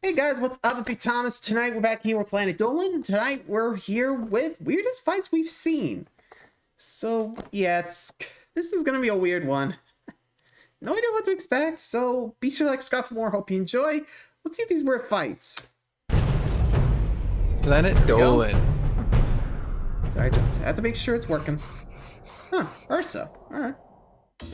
Hey guys, what's up? It's me, Thomas. Tonight we're back here with Planet Dolan. Tonight we're here with weirdest fights we've seen. So yeah, this is gonna be a weird one. No idea what to expect, so be sure to like, subscribe for more. Hope you enjoy. Let's see these weird fights. Planet Dolan. So I just have to make sure it's working. Huh, Ursa. Alright.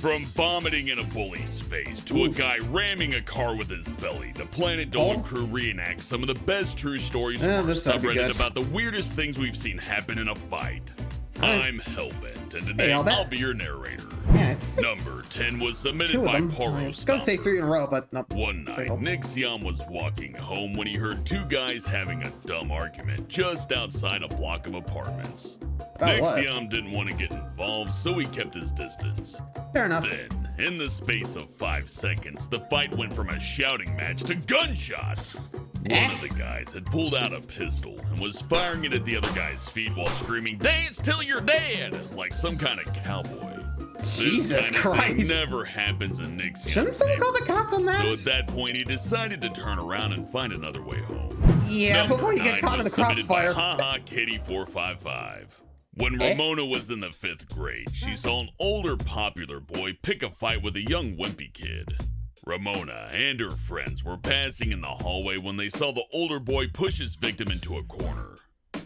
From vomiting in a bully's face to a guy ramming a car with his belly, the Planet Dolan crew reenacts some of the best true stories from our subreddit about the weirdest things we've seen happen in a fight. I'm Hellbent, and today I'll be your narrator. Man, Number 10 was submitted by Poro. I was gonna say 3 in a row, but no. One night, Nixion was walking home when he heard two guys having a dumb argument just outside a block of apartments. Nixion didn't want to get involved, so he kept his distance. Fair enough. Then, in the space of 5 seconds, the fight went from a shouting match to gunshots. One of the guys had pulled out a pistol and was firing it at the other guy's feet while screaming, "Dance till you're dead!" like some kind of cowboy. Jesus Christ. This never happens in Nixion's Shouldn't someone call the cops on that? So at that point, he decided to turn around and find another way home. Yeah, before you get caught in the crossfire. Haha Kitty 455. When Ramona was in the 5th grade, she saw an older popular boy pick a fight with a young wimpy kid. Ramona and her friends were passing in the hallway when they saw the older boy push his victim into a corner.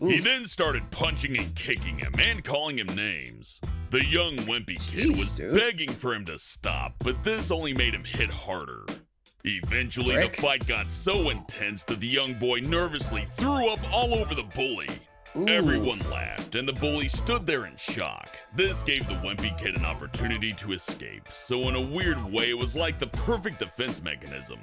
He then started punching and kicking him and calling him names. The young wimpy kid was begging for him to stop, but this only made him hit harder. Eventually, the fight got so intense that the young boy nervously threw up all over the bully. Everyone laughed, and the bully stood there in shock. This gave the wimpy kid an opportunity to escape, so in a weird way, it was like the perfect defense mechanism.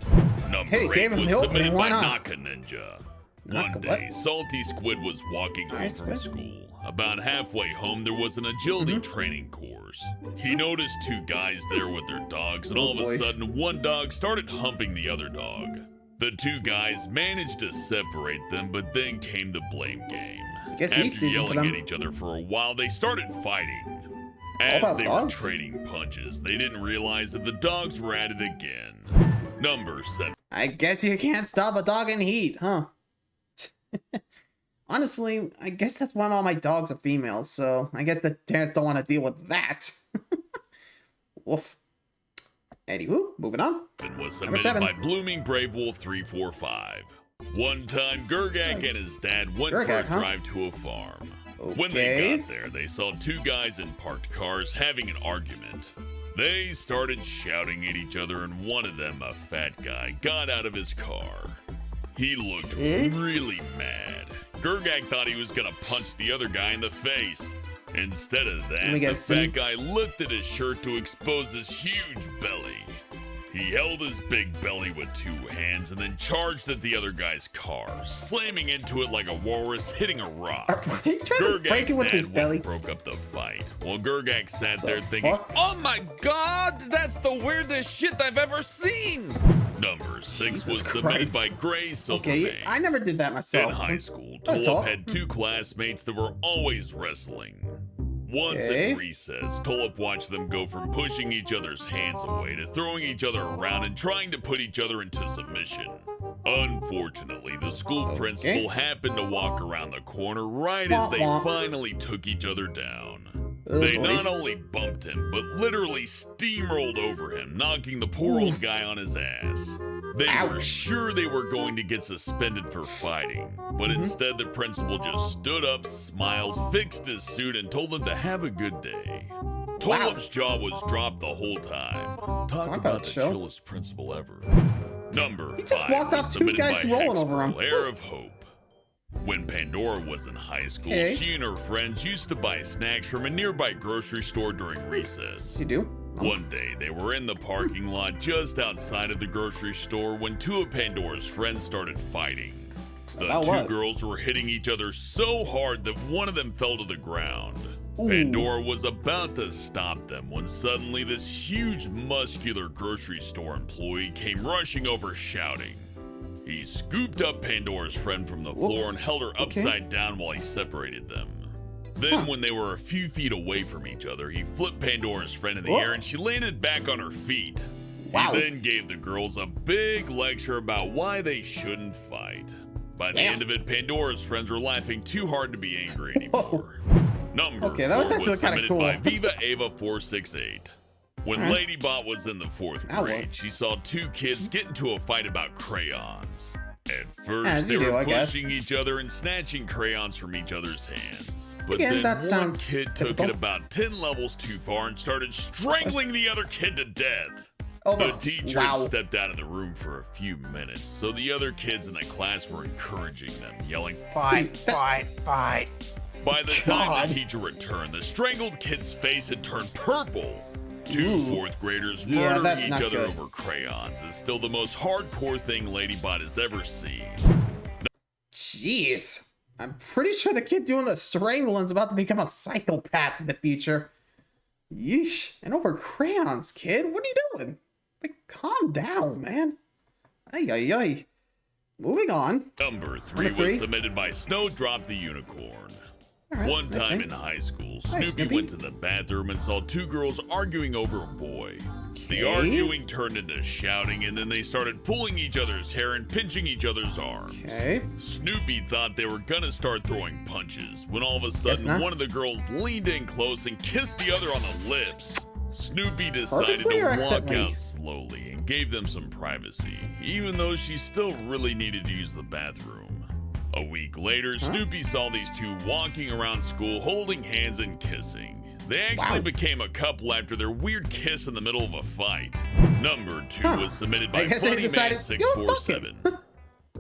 Number 8 was submitted by Naka Ninja. One day, Salty Squid was walking home from school. About halfway home, there was an agility training course. He noticed 2 guys there with their dogs, and all of a sudden, one dog started humping the other dog. The 2 guys managed to separate them, but then came the blame game. After yelling at each other for a while, they started fighting. As they were trading punches, they didn't realize that the dogs were at it again. Number 7. I guess you can't stop a dog in heat, huh? Honestly, I guess that's why all my dogs are females, so I guess the parents don't want to deal with that. Woof. Anywho, moving on. It was submitted by Blooming Brave Wolf 345. One time, Gurgak and his dad went for a drive to a farm. When they got there, they saw 2 guys in parked cars having an argument. They started shouting at each other, and one of them, a fat guy, got out of his car. He looked really mad. Gurgak thought he was gonna punch the other guy in the face. Instead of that, the fat guy lifted his shirt to expose his huge belly. He held his big belly with 2 hands and then charged at the other guy's car, slamming into it like a walrus hitting a rock. Gurgak's dad broke up the fight, while Gurgak sat there thinking, "Oh my god, that's the weirdest shit I've ever seen!" Number 6 was submitted by Gray Silvermane. I never did that myself. In high school, Tulip had 2 classmates that were always wrestling. Once at recess, Tulip watched them go from pushing each other's hands away to throwing each other around and trying to put each other into submission. Unfortunately, the school principal happened to walk around the corner right as they finally took each other down. They not only bumped him, but literally steamrolled over him, knocking the poor old guy on his ass. They were sure they were going to get suspended for fighting, but instead the principal just stood up, smiled, fixed his suit, and told them to have a good day. Tulip's jaw was dropped the whole time. Talk about the chillest principal ever. Number 5 was submitted by Hexpro, Air of Hope. When Pandora was in high school, she and her friends used to buy snacks from a nearby grocery store during recess. You do? One day, they were in the parking lot just outside of the grocery store when 2 of Pandora's friends started fighting. The 2 girls were hitting each other so hard that one of them fell to the ground. Pandora was about to stop them when suddenly this huge, muscular grocery store employee came rushing over shouting. He scooped up Pandora's friend from the floor and held her upside down while he separated them. Then, when they were a few feet away from each other, he flipped Pandora's friend in the air and she landed back on her feet. Wow. He then gave the girls a big lecture about why they shouldn't fight. By the end of it, Pandora's friends were laughing too hard to be angry anymore. Number Okay, that was 4 actually was kinda submitted cool. by Viva Ava 468. When Alright. Ladybot was in the 4th Now grade, what? she saw 2 kids get into a fight about crayons. At first, As they you do, were I guess. pushing each other and snatching crayons from each other's hands. But Again, then that one sounds kid took typical. it about 10 levels too far and started strangling the other kid to death. Over. The teacher Wow. stepped out of the room for a few minutes, so the other kids in the class were encouraging them, yelling, Fight, fight, fight. by the time God. the teacher returned, the strangled kid's face had turned purple. 2 Ooh. 4th graders Yeah, murdering that's each not other good. over crayons is still the most hardcore thing Ladybot has ever seen. Jeez. I'm pretty sure the kid doing the strangling's about to become a psychopath in the future. Yeesh. And over crayons, kid. What are you doing? Like, calm down, man. Ay, ay, ay. Moving on. Number 3 Number 3? was submitted by Snowdrop the Unicorn. All right, One nice time name. in high school, Hi, Snoopy Snoopy. went to the bathroom and saw 2 girls arguing over a boy. The Okay. arguing turned into shouting, and then they started pulling each other's hair and pinching each other's arms. Okay. Snoopy thought they were gonna start throwing punches when all of a sudden not. one of the girls leaned in close and kissed the other on the lips. Snoopy decided Purposely to or walk accidentally? out slowly and gave them some privacy, even though she still really needed to use the bathroom. A week later, Snoopy saw these 2 walking around school holding hands and kissing. They actually Wow. became a couple after their weird kiss in the middle of a fight. Number 2 Huh. was submitted I by guess they Funny decided, Man "Yo, 647. fuck it."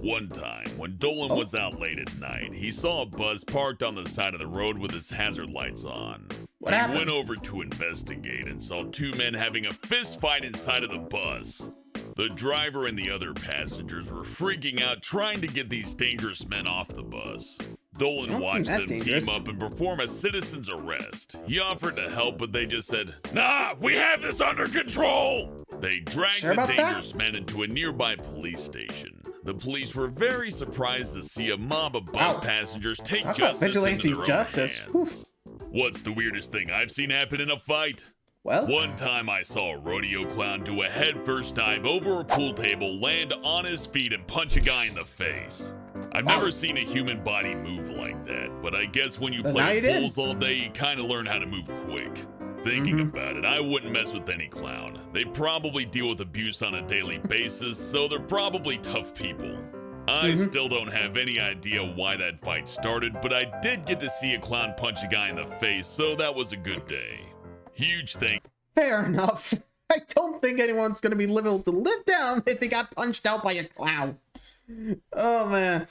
One time, when Dolan was out late at night, he saw a bus parked on the side of the road with its hazard lights on. What he happened? went over to investigate and saw 2 men having a fist fight inside of the bus. The driver and the other passengers were freaking out trying to get these dangerous men off the bus. Dolan Don't seem watched that them dangerous. team up and perform a citizen's arrest. He offered to help, but they just said, "Nah, we have this under control!" They dragged Sure the about that? dangerous men into a nearby police station. The police were very surprised to see a mob of bus Wow. passengers take Talk about justice into vigilante their own justice. hands. Whew. What's the weirdest thing I've seen happen in a fight? Well, One time I saw a rodeo clown do a headfirst dive over a pool table, land on his feet, and punch a guy in the face. I've Wow. never seen a human body move like that, but I guess when you But now play you did. pools all day, you kind of learn how to move quick. Thinking about it, I wouldn't mess with any clown. They probably deal with abuse on a daily basis, so they're probably tough people. I still don't have any idea why that fight started, but I did get to see a clown punch a guy in the face, so that was a good day. Huge thank fair enough. I don't think anyone's gonna be able to live down if they got punched out by a clown. Oh man.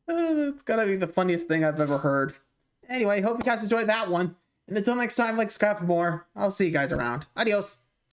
That's gotta be the funniest thing I've ever heard. Anyway, hope you guys enjoyed that one. And until next time, like, subscribe for more. I'll see you guys around. Adios.